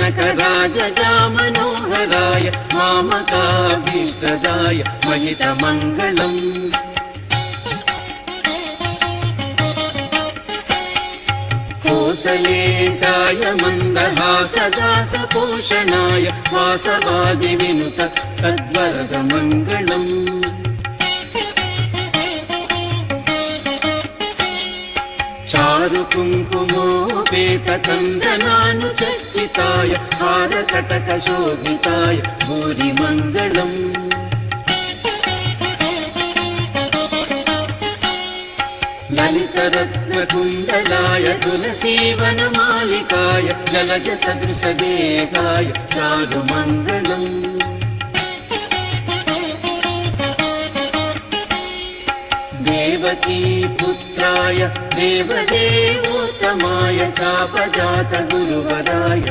जनकराजजामनोहराय मामकाभीष्टदाय महितमङ्गलम् कोसलेशाय मन्दहासदासपोषणाय वासवादिविनुत सद्वरदमङ्गलम् चारुकुङ्कुमोपेतकन्दनानुचर्चिताय हारकटकशोभिताय भूरिमङ्गलम् ललितरत्नकुण्डलाय तुलसीवनमालिकाय जलजसदृशदेहाय चारुमङ्गलम् देवकीपुत्राय देवदेवोत्तमाय चापजातगुरुवराय